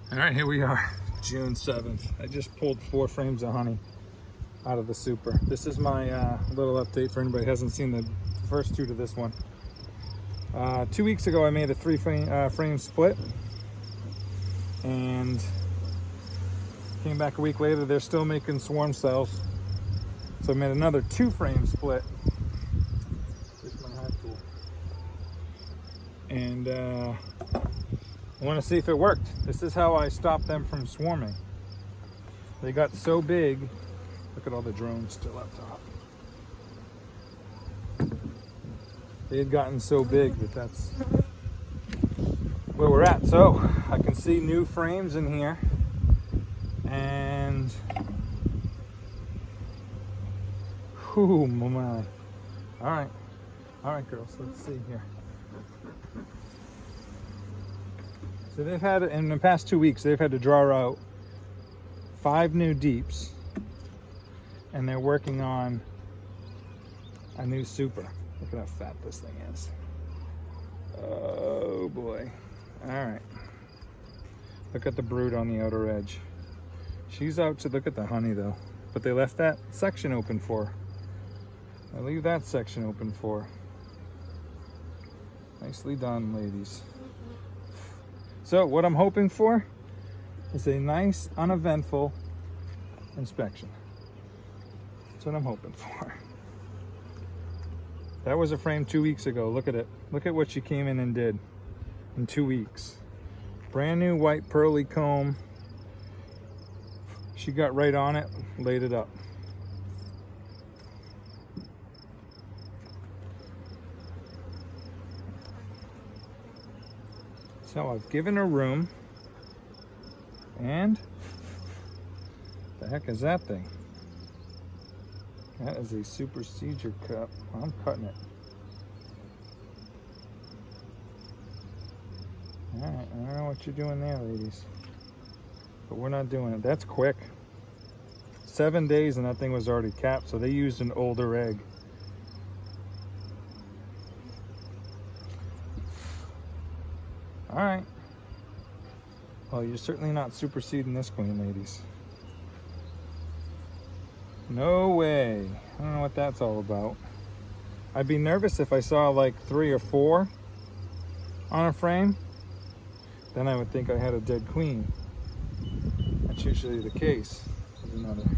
All right, here we are, June 7th. I just pulled 4 frames of honey out of the super. This is my little update for anybody who hasn't seen the first 2 to this one. 2 weeks ago, I made a 3 frame split, and came back a week later, they're still making swarm cells. So I made another 2 frame split. Here's my hive tool. And I want to see if it worked. This is how I stopped them from swarming. They got so big. Look at all the drones still up top. They had gotten so big that that's where we're at. So I can see new frames in here. And whoo, my. All right, girls, let's see here. So they've had, in the past 2 weeks, they've had to draw out 5 new deeps, and they're working on a new super. Look at how fat this thing is. Oh boy. All right. Look at the brood on the outer edge. She's out to look at the honey though, but they left that section open for her. I leave that section open for her. Nicely done, ladies. So what I'm hoping for is a nice, uneventful inspection. That's what I'm hoping for. That was a frame 2 weeks ago. Look at it. Look at what she came in and did in 2 weeks. Brand new white pearly comb. She got right on it, laid it up. So I've given her room, and the heck is that thing? That is a super seeder cup. I'm cutting it. All right, I don't know what you're doing there, ladies, but we're not doing it. That's quick. 7 days and that thing was already capped, so they used an older egg. All right. Well, you're certainly not superseding this queen, ladies. No way. I don't know what that's all about. I'd be nervous if I saw like 3 or 4 on a frame. Then I would think I had a dead queen. That's usually the case. There's another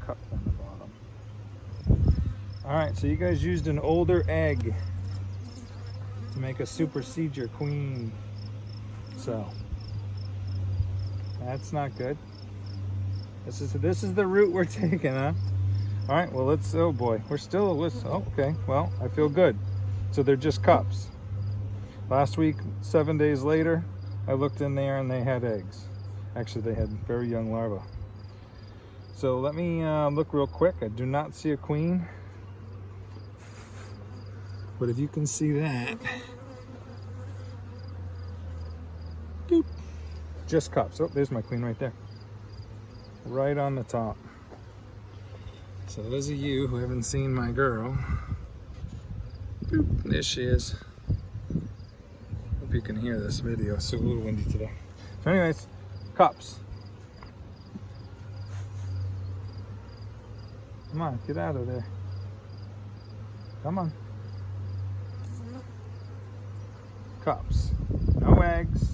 cup on the bottom. All right, so you guys used an older egg to make a supersede your queen cell. That's not good. This is the route we're taking, huh? All right, well, let's, oh boy, we're still, oh, okay, well, I feel good. So they're just cups. Last week, 7 days later, I looked in there and they had eggs. Actually, they had very young larvae. So let me look real quick. I do not see a queen. But if you can see that, doop, just cups. Oh, there's my queen right there. Right on the top. So those of you who haven't seen my girl, boop, there she is. Hope you can hear this video. It's a little windy today. So anyways, cups. Come on, get out of there. Come on. Cups. No eggs.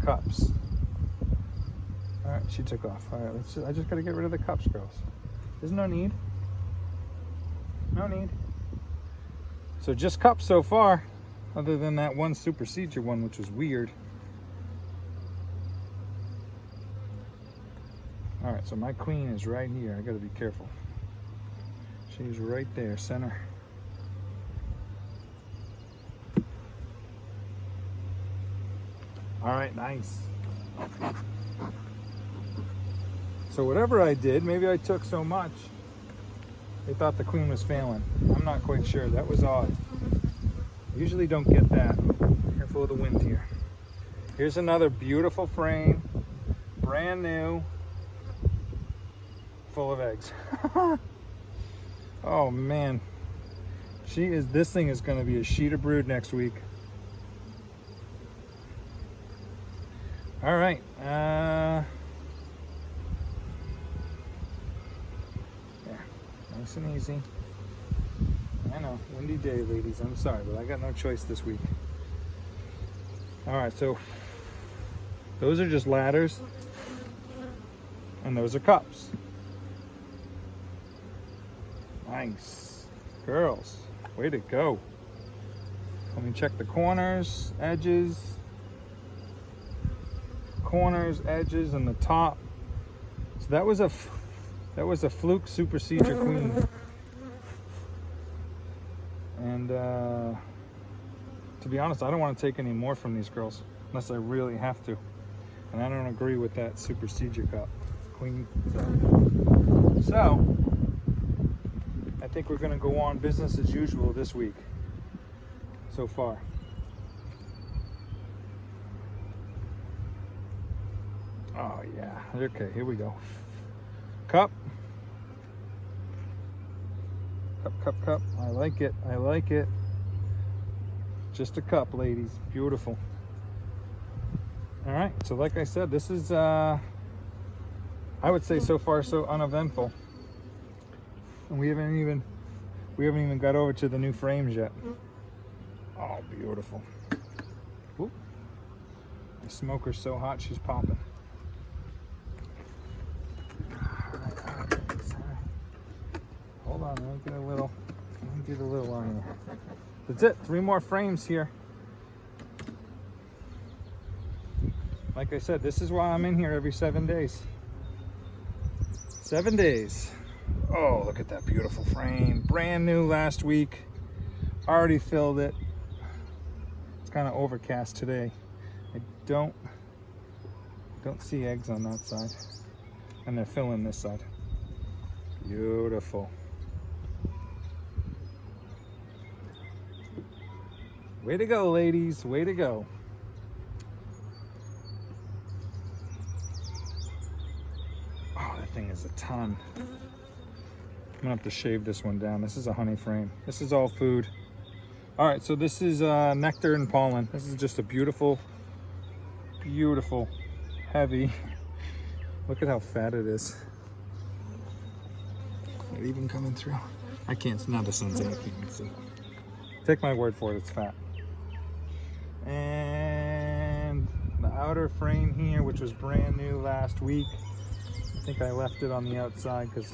Cups. All right, she took off. All right, I just gotta get rid of the cups, girls. There's no need. No need. So just cups so far, other than that one supersede one, which was weird. All right, so my queen is right here. I gotta be careful. She's right there, center. All right, nice. So whatever I did, maybe I took so much, they thought the queen was failing. I'm not quite sure. That was odd. I usually don't get that. Careful of the wind here. Here's another beautiful frame, brand new, full of eggs. Oh man, this thing is going to be a sheet of brood next week. All right. Yeah, nice and easy. I know, windy day, ladies. I'm sorry, but I got no choice this week. All right, so those are just ladders, and those are cups. Nice. Girls, way to go. Let me check the corners, edges, and the top. So that was a fluke supersedure queen. And to be honest, I don't want to take any more from these girls unless I really have to. And I don't agree with that supersedure cup queen. So I think we're going to go on business as usual this week so far. Oh yeah, okay, here we go. Cup. Cup. I like it. Just a cup, ladies. Beautiful. All right, so like I said, this is, I would say so far so uneventful. And we haven't even got over to the new frames yet. Oh, beautiful. Ooh. The smoker's so hot, she's popping. Hold on, let me get a little on here. That's it, 3 more frames here. Like I said, this is why I'm in here every 7 days. 7 days. Oh, look at that beautiful frame. Brand new last week. Already filled it. It's kind of overcast today. I don't see eggs on that side. And they're filling this side. Beautiful. Way to go, ladies. Way to go. Oh, that thing is a ton. I'm gonna have to shave this one down. This is a honey frame. This is all food. All right, so this is nectar and pollen. This is just a beautiful, beautiful, heavy. Look at how fat it is. It even coming through. I can't, now the sun's out, I can't see. Take my word for it, it's fat. And the outer frame here, which was brand new last week. I think I left it on the outside because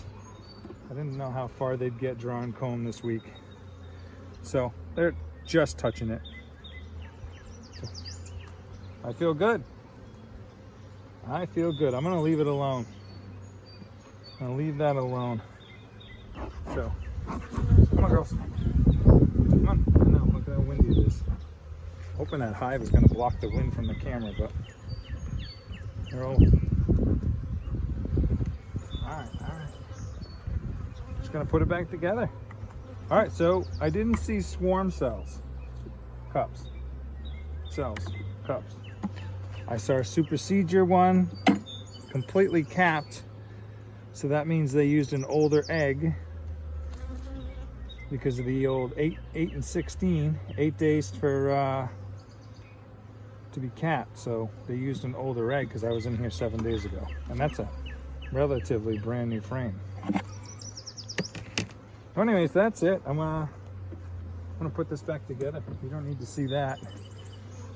I didn't know how far they'd get drawn comb this week. So they're just touching it. So I feel good. I feel good. I'm gonna leave it alone. I'm gonna leave that alone. So, come on, girls. Come on. I know, look how windy it is. Hoping that hive is gonna block the wind from the camera, but they're all. All right. Just gonna put it back together. All right, so I didn't see swarm cells. Cups. Cells. Cups. I saw a supersedure one, completely capped. So that means they used an older egg because of the old 8 and 16, 8 days for to be capped. So they used an older egg because I was in here 7 days ago, and that's a relatively brand new frame. So anyways, that's it. I'm gonna put this back together. You don't need to see that,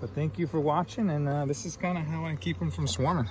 but thank you for watching, and this is kind of how I keep them from swarming.